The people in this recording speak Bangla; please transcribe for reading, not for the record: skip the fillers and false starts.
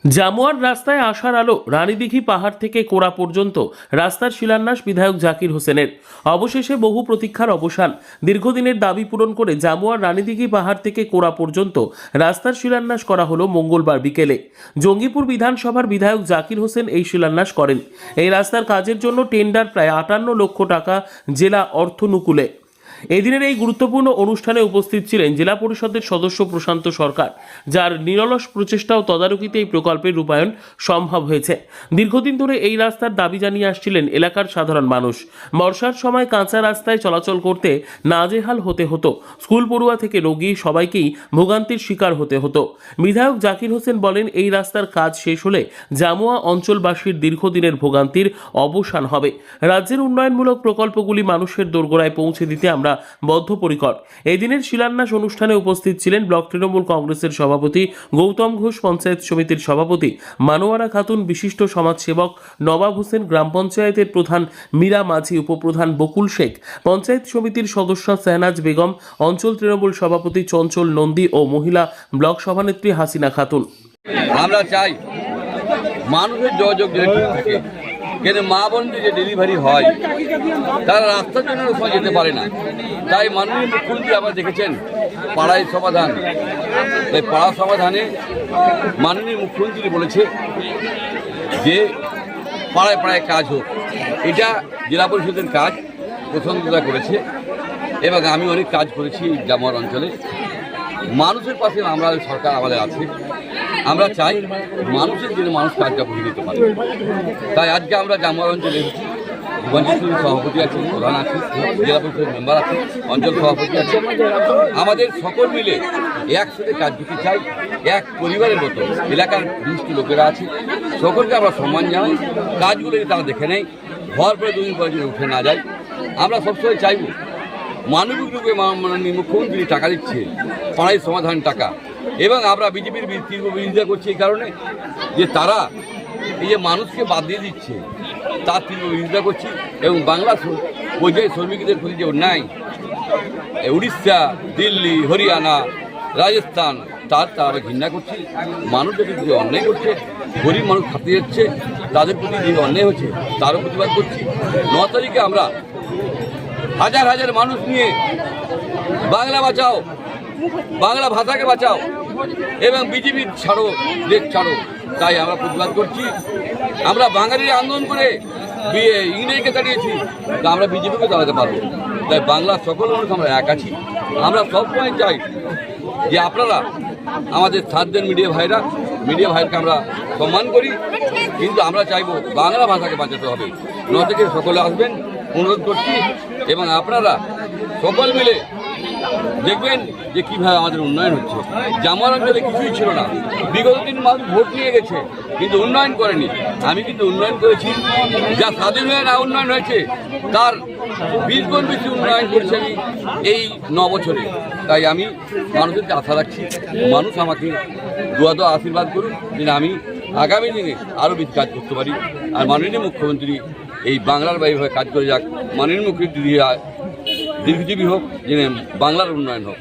জামুয়ার রাস্তায় আসার আলো রানীদিঘি পাহাড় থেকে কোড়া পর্যন্ত রাস্তার শিলান্যাস বিধায়ক জাকির হোসেনের। অবশেষে বহু প্রতীক্ষার অবসান। দীর্ঘদিনের দাবি পূরণ করে জামুয়ার রানীদিঘি পাহাড় থেকে কোড়া পর্যন্ত রাস্তার শিলান্যাস করা হলো মঙ্গলবার বিকেলে। জঙ্গিপুর বিধানসভার বিধায়ক জাকির হোসেন এই শিলান্যাস করেন। এই রাস্তার কাজের জন্য টেন্ডার প্রায় ৫৮ লক্ষ টাকা জেলা অর্থনুকূলে। এদিনের এই গুরুত্বপূর্ণ অনুষ্ঠানে উপস্থিত ছিলেন জেলা পরিষদের সদস্য প্রশান্ত সরকার, যার নিরলস প্রচেষ্টা ও তদারকিতে এই প্রকল্পের রূপায়ণ সম্ভব হয়েছে। দীর্ঘদিন ধরে এই রাস্তার দাবি জানিয়ে আসছিলেন এলাকার সাধারণ মানুষ। বর্ষার সময় কাঁচা রাস্তায় চলাচল করতে নাজেহাল হতে হতো। স্কুল পড়ুয়া থেকে রোগী সবাইকেই ভোগান্তির শিকার হতে হতো। বিধায়ক জাকির হোসেন বলেন, এই রাস্তার কাজ শেষ হলে জামুয়া অঞ্চলবাসীর দীর্ঘদিনের ভোগান্তির অবসান হবে। রাজ্যের উন্নয়নমূলক প্রকল্পগুলি মানুষের দোরগোড়ায় পৌঁছে দিতে আমরা বদ্ধপরিকর। এই দিনের শিলান্যাস অনুষ্ঠানে উপস্থিত ছিলেন ব্লক তৃণমূল কংগ্রেসের সভাপতি গৌতম ঘোষ, পঞ্চায়েত সমিতির সভাপতি মানোয়ারা খাতুন, বিশিষ্ট সমাজসেবক নবাব হোসেন, গ্রাম পঞ্চায়েতের প্রধান মীরা মাঝি, উপপ্রধান বকুল শেখ, পঞ্চায়েত সমিতির সদস্য সেহনাজ বেগম, অঞ্চল তৃণমূল সভাপতি চঞ্চল নন্দী ও মহিলা ব্লক সভানেত্রী হাসিনা খাতুন। আমরা চাই মানুষের যোগাযোগ থাকে, কিন্তু মা বোনদের যে ডেলিভারি হয় তারা রাস্তার জন্য সময় যেতে পারে না। তাই মাননীয় মুখ্যমন্ত্রী আপনারা দেখেছেন পাড়ায় সমাধান, তাই পাড়া সমাধানে মাননীয় মুখ্যমন্ত্রী বলেছে যে পাড়ায় পাড়ায় কাজ হোক। এটা জেলা পরিষদের কাজ প্রশংসা করেছে এবং আমি অনেক কাজ করেছি জামুয়ার অঞ্চলে। মানুষের পাশে আমরা সরকার আমাদের আছে। আমরা চাই মানুষের জন্য মানুষ কাজটা বুঝে দিতে পারে। তাই আজকে আমরা জামুয়ার অঞ্চলে এসেছি। পঞ্চায়েত সভাপতি আছে, প্রধান আছে, জেলা পরিষদের মেম্বার আছে, অঞ্চল সভাপতি আছে। আমাদের সকল মিলে একসাথে কাজ করতে চাই। এক পরিবারের মতো এলাকার বিশিষ্ট লোকেরা আছে, সকলকে আমরা সম্মান জানাই। কাজগুলো তারা দেখে নেয়, হওয়ার পরে দুদিন পরে যদি উঠে না যায়। আমরা সবসময় চাইব মানবিক রূপে মাননীয় মুখ্যমন্ত্রী টাকা দিচ্ছে, পাড়ায় সমাধান টাকা, এবং আমরা বিজেপির তীব্র বিরোধিতা করছি এই কারণে যে তারা এই যে মানুষকে বাদ দিয়ে দিচ্ছে তার তীব্র বিরোধিতা করছি। এবং বাংলা পর্যায়ে শ্রমিকদের প্রতি যে অন্যায়, উড়িষ্যা, দিল্লি, হরিয়ানা, রাজস্থান, তারা ঘৃণা করছি। মানুষের যে অন্যায় করছে, গরিব মানুষ খাতে যাচ্ছে, তাদের প্রতি যে অন্যায় হচ্ছে তারও প্রতিবাদ করছি। ৯ তারিখে আমরা হাজার হাজার মানুষ নিয়ে বাংলা বাঁচাও, বাংলা ভাষাকে বাঁচাও এবং বিজেপির ছাড়ো, দেশ ছাড়ো, তাই আমরা প্রতিবাদ করছি। আমরা বাঙালির আন্দোলন করে ইংরেজকে তাড়িয়েছি, তা আমরা বিজেপিকে দাঁড়াতে পারবো। তাই বাংলার সকল মানুষ আমরা এক আছি। আমরা সবসময় চাই যে আপনারা আমাদের সাধ্যের মিডিয়া ভাইকে আমরা সম্মান করি, কিন্তু আমরা চাইবো বাংলা ভাষাকে বাঁচাতে হবে। ৯ থেকে সকলে আসবেন অনুরোধ করছি, এবং আপনারা সকল মিলে দেখবেন যে কীভাবে আমাদের উন্নয়ন হচ্ছে। জামুয়ার অঞ্চলে কিছুই ছিল না, বিগত দিন মানুষ ভোট নিয়ে গেছে কিন্তু উন্নয়ন করেনি। আমি কিন্তু উন্নয়ন করেছি, যা স্বাধীন হয়ে না উন্নয়ন হয়েছে তার 20 গুণ বেশি উন্নয়ন করেছি আমি এই 9 বছরে। তাই আমি মানুষের আশা রাখছি, মানুষ আমাকে দোয়া আশীর্বাদ করুন যেন আমি আগামী দিনে আরও বেশি কাজ করতে পারি। আর মাননীয় মুখ্যমন্ত্রী এই বাংলার বাইরে কাজ করে যাক, মাননীয় মুখ্যমন্ত্রী দীর্ঘজীবী হোক, যেন বাংলার উন্নয়ন হোক।